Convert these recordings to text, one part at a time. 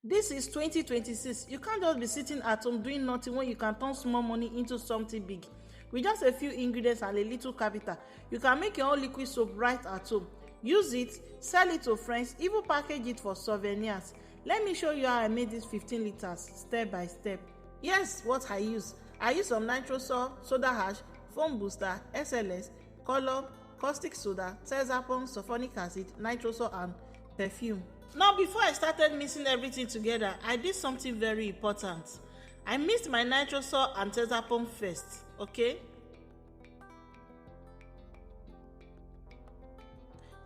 This is 2026. You can't just be sitting at home doing nothing when you can turn small money into something big. With just a few ingredients and a little capital, you can make your own liquid soap right at home. Use it, sell it to friends, even package it for souvenirs. Let me show you how I made this 15 liters step by step. Here's what I use. I use some nitrosol, soda ash, foam booster, SLS, color, caustic soda, thiazapam, sulfonic acid, nitrosol, and perfume. Now, before I started mixing everything together, I did something very important. I mixed my nitrosol and thiazapam first, okay?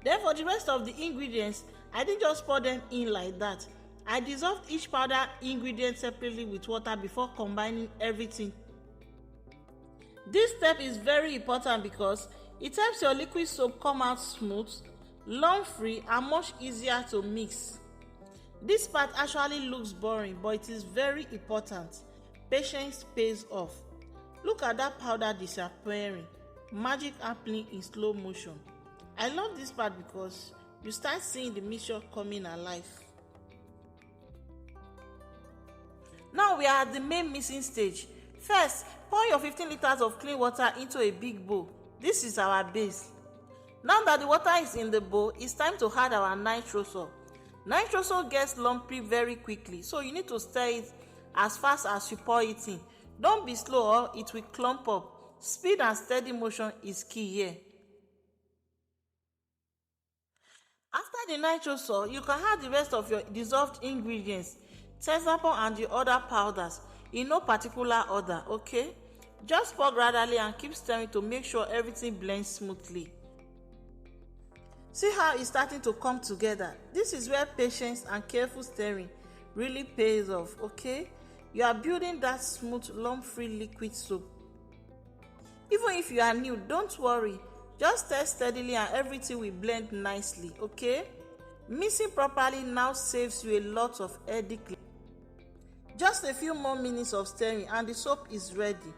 Then for the rest of the ingredients, I didn't just pour them in like that. I dissolved each powder ingredient separately with water before combining everything. This step is very important because it helps your liquid soap come out smooth, lump-free, and much easier to mix. This part actually looks boring, but it is very important. Patience pays off. Look at that powder disappearing. Magic happening in slow motion. I love this part because you start seeing the mixture coming alive. Now we are at the main mixing stage. First, pour your 15 liters of clean water into a big bowl. This is our base. Now that the water is in the bowl, it's time to add our nitrosol. Nitrosol gets lumpy very quickly, so you need to stir it as fast as you pour it in. Don't be slow or it will clump up. Speed and steady motion is key here. After the nitrosol, you can add the rest of your dissolved ingredients, thiazapam and the other powders, in no particular order, okay? Just pour gradually and keep stirring to make sure everything blends smoothly. See how it's starting to come together? This is where patience and careful stirring really pays off, okay? You are building that smooth, lump-free liquid soap. Even if you are new, don't worry. Just stir steadily and everything will blend nicely, okay? Mixing properly now saves you a lot of headache. Just a few more minutes of stirring and the soap is ready.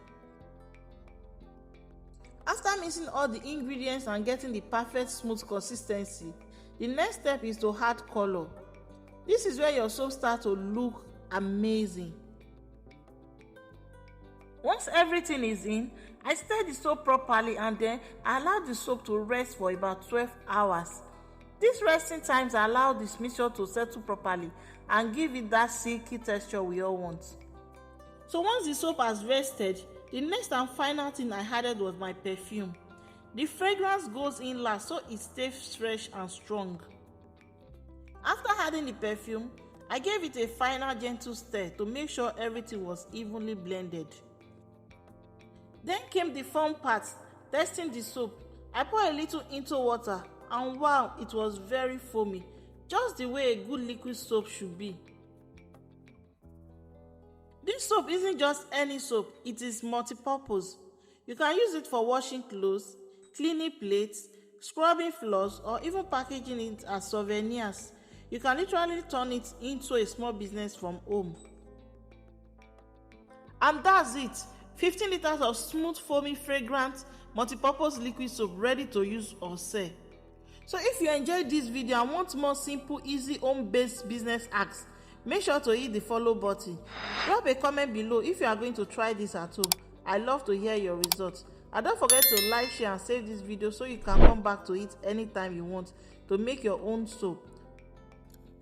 After mixing all the ingredients and getting the perfect smooth consistency, the next step is to add color. This is where your soap starts to look amazing. Once everything is in, I stir the soap properly and then I allow the soap to rest for about 12 hours. These resting times allow this mixture to settle properly and give it that silky texture we all want. So once the soap has rested, the next and final thing I added was my perfume. The fragrance goes in last so it stays fresh and strong. After adding the perfume, I gave it a final gentle stir to make sure everything was evenly blended. Then came the fun part, testing the soap. I poured a little into water and wow, it was very foamy, just the way a good liquid soap should be. This soap isn't just any soap, it is multi-purpose. You can use it for washing clothes, cleaning plates, scrubbing floors, or even packaging it as souvenirs. You can literally turn it into a small business from home. And that's it. 15 liters of smooth, foamy, fragrant, multi-purpose liquid soap ready to use or sell. So if you enjoyed this video and want more simple, easy, home-based business hacks, make sure to hit the follow button. Drop a comment below if you are going to try this at home. I love to hear your results. And don't forget to like, share and save this video so you can come back to it anytime you want to make your own soap.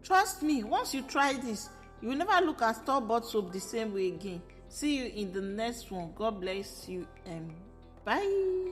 Trust me, once you try this, you will never look at store-bought soap the same way again. See you in the next one. God bless you and bye.